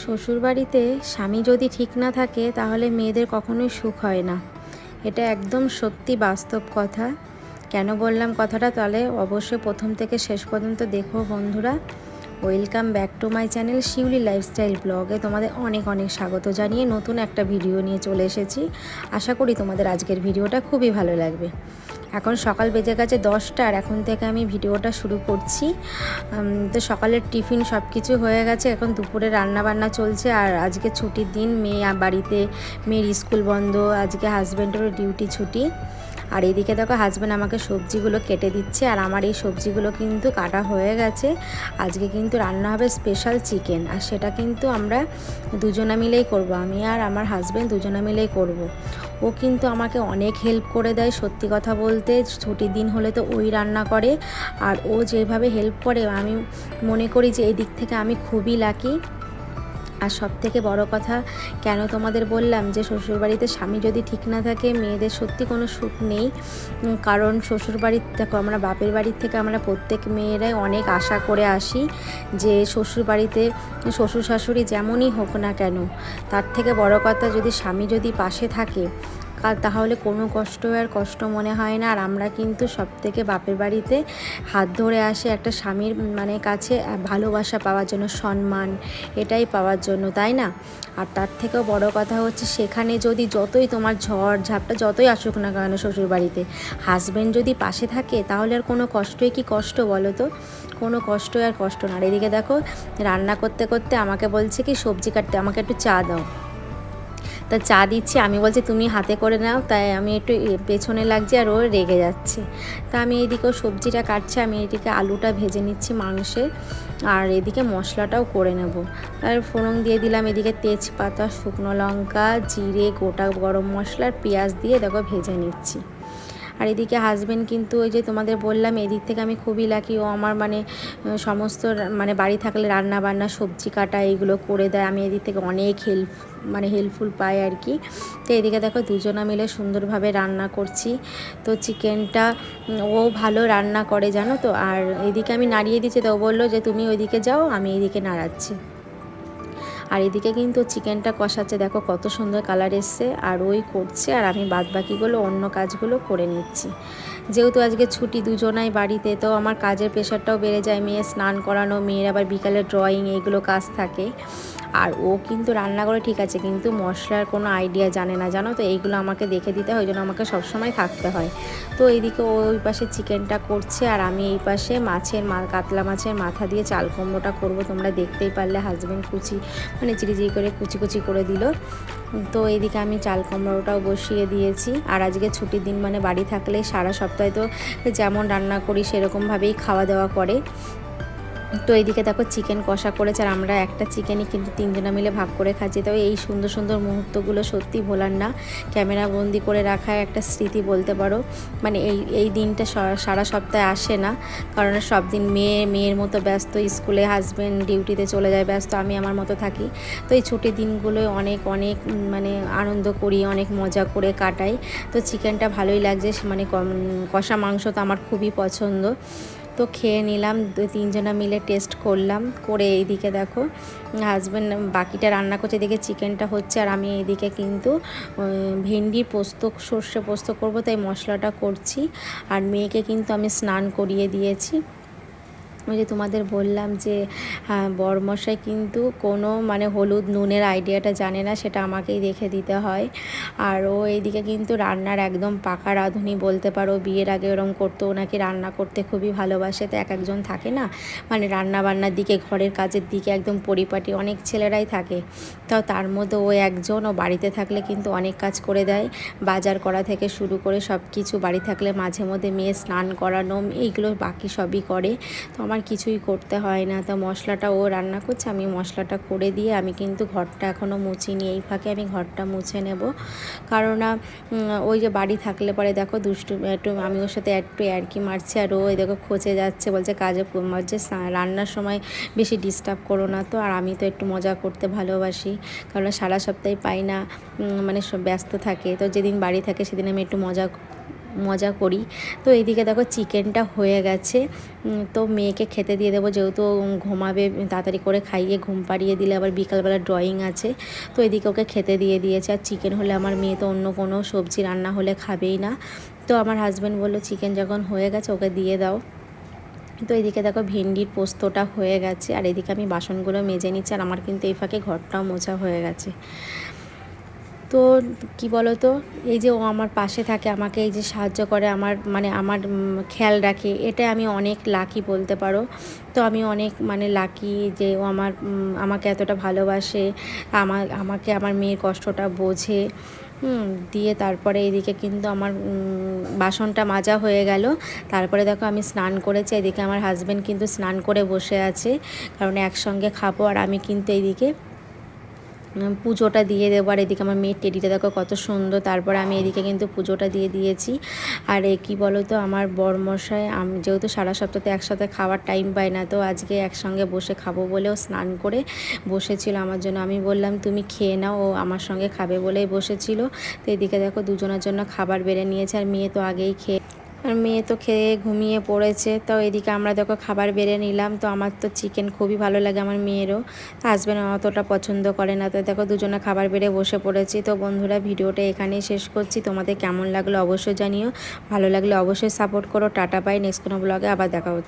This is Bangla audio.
শ্বশুরবাড়িতে স্বামী যদি ঠিক না থাকে তাহলে মেয়েদের কখনোই সুখ হয় না। এটা একদম সত্যি বাস্তব কথা। কেন বললাম কথাটা, তাহলে অবশ্যই প্রথম থেকে শেষ পর্যন্ত দেখো বন্ধুরা। Welcome back to my channel Shiuli lifestyle ব্লগে তোমাদের অনেক অনেক স্বাগত জানিয়ে নতুন একটা ভিডিও নিয়ে চলে এসেছি। আশা করি তোমাদের আজকের ভিডিওটা খুবই ভালো লাগবে। এখন সকাল বেজে গেছে 10টা, আর এখন থেকে আমি ভিডিওটা শুরু করছি। তো সকালের টিফিন সব কিছু হয়ে গেছে, এখন দুপুরে রান্না বান্না চলছে। আর আজকে ছুটির দিন, মেয়ে বাড়িতে, মেয়ের স্কুল বন্ধ, আজকে হাজব্যান্ডেরও ডিউটি ছুটি। আর এইদিকে দেখো হাজব্যান্ড আমাকে সবজিগুলো কেটে দিচ্ছে, আর আমার এই সবজিগুলো কিন্তু কাটা হয়ে গেছে। আজকে কিন্তু রান্না হবে স্পেশাল চিকেন, আর সেটা কিন্তু আমরা দুজনা মিলেই করব, আমি আর আমার হাজব্যান্ড দুজনা মিলেই করব। ও কিন্তু আমাকে অনেক হেল্প করে দেয়, সত্যি কথা বলতে। ছুটির দিন হলে তো ওই রান্না করে, আর ও যেভাবে হেল্প করে আমি মনে করি যে এই দিক থেকে আমি খুবই লাকি। আর সব থেকে বড় কথা, কেন তোমাদের বললাম যে শ্বশুরবাড়িতে স্বামী যদি ঠিক না থাকে মেয়েদের সত্যি কোনো সুখ নেই। কারণ শ্বশুরবাড়ির দেখো, আমরা বাপের বাড়ির থেকে আমরা প্রত্যেক মেয়েরাই অনেক আশা করে আসি যে শ্বশুরবাড়িতে শ্বশুর শাশুড়ি যেমনই হোক না কেন, তার থেকে বড় কথা যদি স্বামী যদি পাশে থাকে তাহলে কোনো কষ্ট মনে হয় না। আর আমরা কিন্তু সব থেকে বাপের বাড়িতে হাত ধরে আসে একটা স্বামীর কাছে ভালোবাসা পাওয়ার জন্য, সম্মান এটাই পাওয়ার জন্য, তাই না? আর তার থেকেও বড় কথা হচ্ছে, সেখানে যদি যতই তোমার ঝড় ঝাপটা যতই আসুক না কেন শ্বশুরবাড়িতে, হাজব্যান্ড যদি পাশে থাকে তাহলে আর কোনো কষ্টই কি কষ্ট বলো তো? কোনো কষ্ট আর কষ্ট না। আর এদিকে দেখো রান্না করতে করতে আমাকে বলছে কি সবজি কাটতে, আমাকে একটু চা দাও। তা চা দিচ্ছি, আমি বলছি তুমি হাতে করে নাও, তাই আমি একটু পেছনে লাগছি, আর ও রেগে যাচ্ছে। তা আমি এইদিকেও সবজিটা কাটছি, আমি এদিকে আলুটা ভেজে নিচ্ছি মাংসে, আর এদিকে মশলাটাও করে নেব। আর ফোড়ন দিয়ে দিলাম এদিকে তেজপাতা, শুকনো লঙ্কা, জিরে, গোটা গরম মশলা আর পেঁয়াজ দিয়ে দেখো ভেজে নিচ্ছি। আর এদিকে হাজব্যান্ড কিন্তু ওই যে তোমাদের বললাম, এদিক থেকে আমি খুবই লাকি। ও আমার সমস্ত বাড়ি থাকলে রান্না বান্না সবজি কাটা এইগুলো করে দেয়, আমি এদিক থেকে অনেক হেল্পফুল পাই আর কি। তো এদিকে দেখো দুজনা মিলে সুন্দরভাবে রান্না করছি। তো চিকেনটা ও ভালো রান্না করে জানো তো। আর এদিকে আমি নাড়িয়ে দিচ্ছি, তো ও বললো যে তুমি ওইদিকে যাও, আমি এইদিকে নাড়াচ্ছি। আর এদিকে কিন্তু চিকেনটা কষাচ্ছে, দেখো কত সুন্দর কালার এসছে। আর ওই করছে, আর আমি বাদবাকিগুলো অন্য কাজগুলো করে নিচ্ছি। যেহেতু আজকে ছুটি দুজনাই বাড়িতে, তো আমার কাজের প্রেশারটাও বেড়ে যায়। মেয়ে স্নান করানো, মেয়ের আবার বিকালে ড্রয়িং, এইগুলো কাজ থাকে। আর ও কিন্তু রান্না করে ঠিক আছে, কিন্তু মশলার কোনো আইডিয়া জানে না জানো তো। এইগুলো আমাকে দেখে দিতে হয়, ওই জন্য আমাকে সবসময় থাকতে হয়। তো এইদিকে ওই পাশে চিকেনটা করছে, আর আমি এই পাশে কাতলা মাছের মাথা দিয়ে চাল কুমড়োটা করবো। তোমরা দেখতেই পারলে হাজব্যান্ড চিরি করে কুচি করে দিল। তো এইদিকে আমি চাল কুমড়োটাও বসিয়ে দিয়েছি। আর আজকে ছুটির দিন বাড়ি থাকলে সারা সপ্তাহে তো যেমন রান্না করি সেরকমভাবেই খাওয়া দাওয়া করে। তো এইদিকে দেখো চিকেন কষা করেছে, আর আমরা একটা চিকেনই কিন্তু তিনজনা মিলে ভাগ করে খাচ্ছি। তবে এই সুন্দর সুন্দর মুহূর্তগুলো সত্যি ভোলার না, ক্যামেরা বন্দি করে রাখা একটা স্মৃতি বলতে পারো। এই দিনটা সারা সপ্তাহে আসে না, কারণ সব দিন মেয়ের মতো ব্যস্ত, স্কুলে, হাজব্যান্ড ডিউটিতে চলে যায় ব্যস্ত, আমি আমার মতো থাকি। তো এই ছুটির দিনগুলোয় অনেক অনেক আনন্দ করি, অনেক মজা করে কাটাই। তো চিকেনটা ভালোই লাগছে, কষা মাংস তো আমার খুবই পছন্দ। তো খেয়ে নিলাম, তিনজনা মিলে টেস্ট করলাম। করে এইদিকে দেখো হাজব্যান্ড বাকিটা রান্না করছে, এদিকে চিকেনটা হচ্ছে, আর আমি এইদিকে কিন্তু ভেন্ডি সর্ষে পোস্ত করব, তাই মশলাটা করছি। আর মেয়েকে কিন্তু আমি স্নান করিয়ে দিয়েছি। ওই যে তোমাদের বললাম যে বরমশাই কিন্তু কোনো হলুদ নুনের আইডিয়াটা জানে না, সেটা আমাকেই দেখে দিতে হয়। আর ও এইদিকে কিন্তু রান্নার একদম পাকা রাঁধুনি বলতে পারো। বিয়ের আগে ওরম করতো, নাকি রান্না করতে খুবই ভালোবাসে। তো এক একজন থাকে না, রান্না বান্নার দিকে, ঘরের কাজের দিকে একদম পরিপাটি, অনেক ছেলেরাই থাকে। তাও তার মধ্যে ও একজন, ও বাড়িতে থাকলে কিন্তু অনেক কাজ করে দেয়, বাজার করা থেকে শুরু করে সব কিছু। বাড়ি থাকলে মাঝে মধ্যে মেয়ে স্নান করানো, এইগুলো বাকি সবই করে। তো আমার কিছুই করতে হয় না। তো মশলাটা ও রান্না করছে, আমি মশলাটা করে দিয়ে আমি কিন্তু ঘরটা এখনও মুছিনি, এই ফাঁকে আমি ঘরটা মুছে নেব। কারণ ওই যে বাড়ি থাকলে পরে দেখো একটু আমি ওর সাথে একটু ইয়ার্কি মারছি, আর ও দেখো খোঁচে যাচ্ছে, বলছে রান্নার সময় বেশি ডিস্টার্ব করো না। তো আর আমি তো একটু মজা করতে ভালোবাসি, কারণ সারা সপ্তাহে পাই না, সব ব্যস্ত থাকে। তো যেদিন বাড়ি থাকে সেদিন আমি একটু মজা মজা করি। তো এইদিকে দেখো চিকেনটা হয়ে গেছে। তো মেয়েকে খেতে দিয়ে দেবো, যেহেতু ঘুমাবে, তাড়াতাড়ি করে খাইয়ে ঘুম পাড়িয়ে দিলে আবার বিকালবেলা ড্রয়িং আছে। তো এদিকে ওকে খেতে দিয়ে দিয়েছে। আর চিকেন হলে আমার মেয়ে তো অন্য কোনো সবজি রান্না হলে খাবেই না। তো আমার হাজব্যান্ড বললো চিকেন যখন হয়ে গেছে ওকে দিয়ে দাও। তো এদিকে দেখো ভেন্ডির পোস্তটা হয়ে গেছে, আর এদিকে আমি বাসনগুলো মেজে নিচ্ছি, আর আমার কিন্তু এই ফাঁকে ঘরটাও মোছা হয়ে গেছে। তো কি বলো তো, এই যে ও আমার পাশে থাকে, আমাকে এই যে সাহায্য করে, আমার মানে আমার খেয়াল রাখে, এটা আমি অনেক লাকি বলতে পারো। তো আমি অনেক মানে লাকি যে ও আমাকে এতটা ভালোবাসে, আমাকে আমার মেয়ের কষ্টটা বোঝে। দিয়ে তারপরে এইদিকে কিন্তু আমার বাসনটা মাজা হয়ে গেল। তারপরে দেখো আমি স্নান করেছি, এদিকে আমার হাজব্যান্ড কিন্তু স্নান করে বসে আছে, কারণ একসঙ্গে খাবো। আর আমি কিন্তু এইদিকে পুজোটা দিয়ে দেবো। আর এদিকে আমার মেয়ের টেডিটা দেখো কত সুন্দর। তারপরে আমি এদিকে কিন্তু পুজোটা দিয়ে দিয়েছি। আর কি বলো তো, আমার বরমশাই আমি যেহেতু সারা সপ্তাহে একসাথে খাওয়ার টাইম পাই না, তো আজকে একসঙ্গে বসে খাবো বলেও স্নান করে বসেছিল আমার জন্য। আমি বললাম তুমি খেয়ে নাও, ও আমার সঙ্গে খাবে বলেই বসেছিল। তো এদিকে দেখো দুজনের জন্য খাবার বেড়ে নিয়েছে, আর মেয়ে তো আগেই খেয়ে ঘুমিয়ে পড়েছে। তো এদিকে আমরা দেখো খাবার বেড়ে নিলাম। তো আমার তো চিকেন খুবই ভালো লাগে, আমার মেয়েরও। হাজব্যান্ড অতটা পছন্দ করে না। তো দেখো দুজনে খাবার বেড়ে বসে পড়েছি। তো বন্ধুরা, ভিডিওটা এখানেই শেষ করছি। তোমাদের কেমন লাগলো অবশ্যই জানিও, ভালো লাগলে অবশ্যই সাপোর্ট করো। টাটা, বাই, নেক্সট কোনো ব্লগে আবার দেখা হচ্ছে।